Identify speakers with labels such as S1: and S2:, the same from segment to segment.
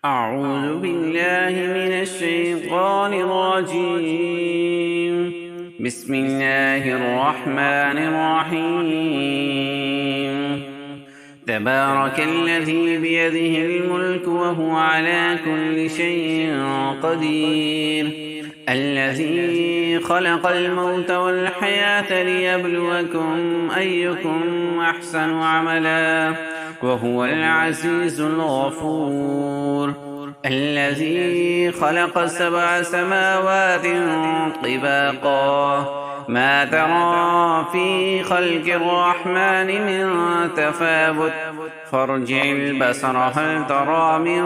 S1: أعوذ بالله من الشيطان الرجيم. بسم الله الرحمن الرحيم. تبارك الذي بيده الملك وهو على كل شيء قدير، الذي خلق الموت والحياة ليبلوكم أيكم أحسن عملا وهو العزيز الغفور، الذي خلق 7 سماوات طباقا ما ترى في خلق الرحمن من تفاوت فارجع البصر هل ترى من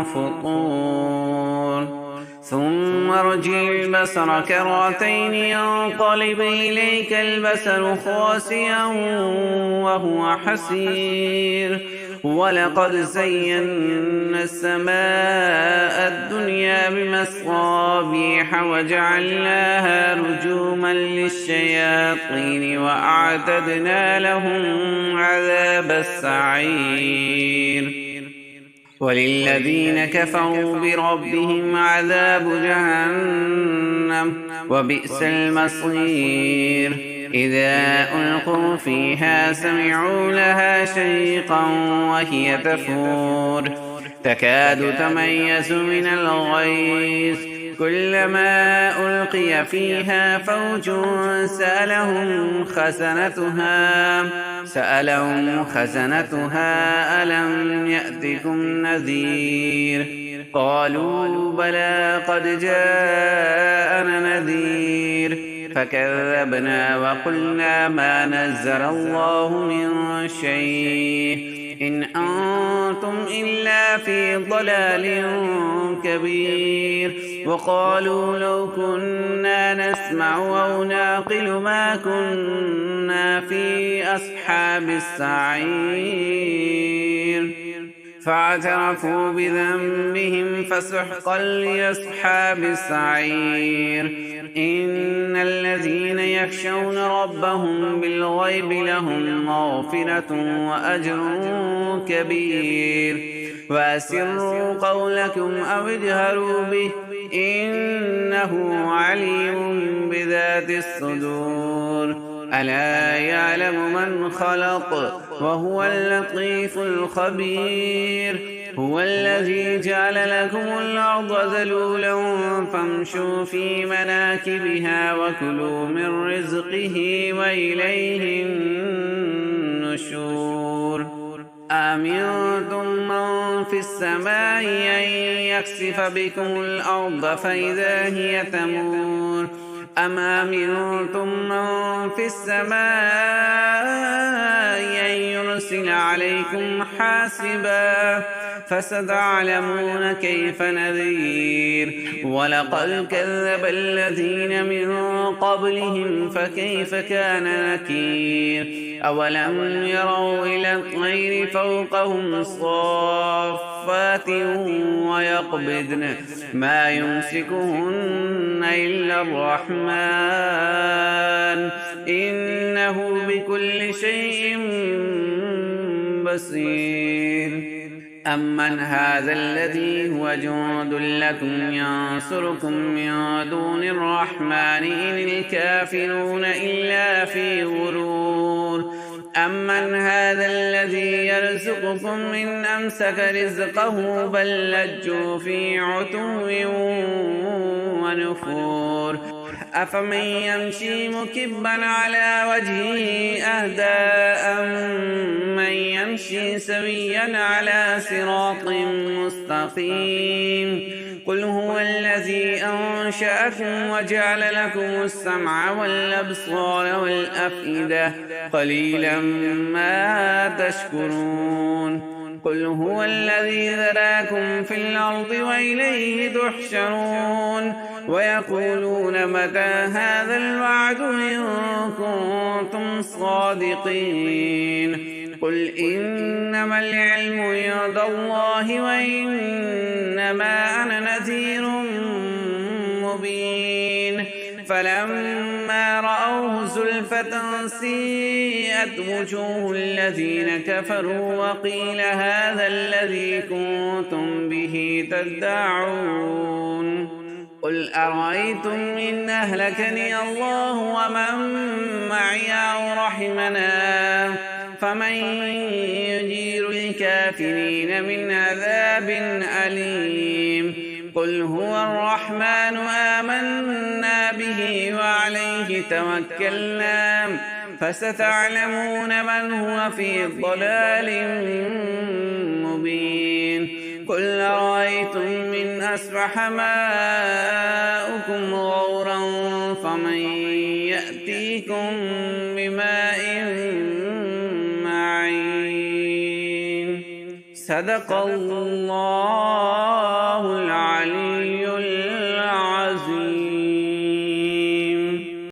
S1: فطور ثم ارجع البصر كرتين ينقلب إليك البصر خاسئا وهو حسير، ولقد زينا السماء الدنيا بمصابيح وجعلناها رجوما للشياطين وأعتدنا لهم عذاب السعير. وللذين كفروا بربهم عذاب جهنم وبئس المصير. إذا ألقوا فيها سمعوا لها شيقا وهي تفور تكاد تميز من الغيظ، كلما ألقي فيها فوج سألهم خزنتها ألم يأتكم نذير؟ قالوا بلى قد جاءنا نذير فكذبنا وقلنا ما نزل الله من شيء إن أنتم إلا في ضلال كبير. وقالوا لو كنا نسمع أو نعقل ما كنا في أصحاب السعير، فاعترفوا بذنبهم فسحقا لأصحاب السعير. إن الذين يخشون ربهم بالغيب لهم مغفرة وأجر كبير. وأسروا قولكم أو اجهروا به إنه عليم بذات الصدور. ألا يعلم من خلق وهو اللطيف الخبير. هو الذي جعل لكم الأرض ذلولا فامشوا في مناكبها وكلوا من رزقه وإليه النشور. أأمنتم من في السماء أن يخسف بكم الأرض فإذا هي تمور أم أمنتم من في السماء أن يرسل عليكم حاسبا فستعلمون كيف نذير. ولقد كذب الذين من قبلهم فكيف كان نكير. أولم يروا إلى الطير فوقهم صافات ويقبضن ما يمسكهن إلا الرحمن إنه بكل شيء بصير. أمن هذا الذي هو جند لكم ينصركم من دون الرحمن إن الكافرون إلا في غرور. أمن هذا الذي يرزقكم إن أمسك رزقه بل لجوا في عتو ونفور. أفمن يمشي مكبا على وجهه أهدى أمن يمشي سويا على صراط مستقيم. قل هو الذي أنشأكم وجعل لكم السمع والأبصار والأفئدة قليلا ما تشكرون. قل هو الذي ذراكم في الأرض وإليه تحشرون. ويقولون متى هذا الوعد إن كنتم صادقين. قل إنما العلم عند الله وإنما أنا نذير مبين. فلما رأوه زلفة سيئت وجوه الذين كفروا وقيل هذا الذي كنتم به تدعون قل أرأيتم إن أهلكني الله ومن معي أو رحمنا فمن يجير الكافرين من عذاب أليم قل هو الرحمن آمنا به وعليه توكلنا فستعلمون من هو في ضلال مبين قل أرأيتم إن أصبح ماؤكم غورا فمن يأتيكم بماء معين صدق الله العلي العظيم.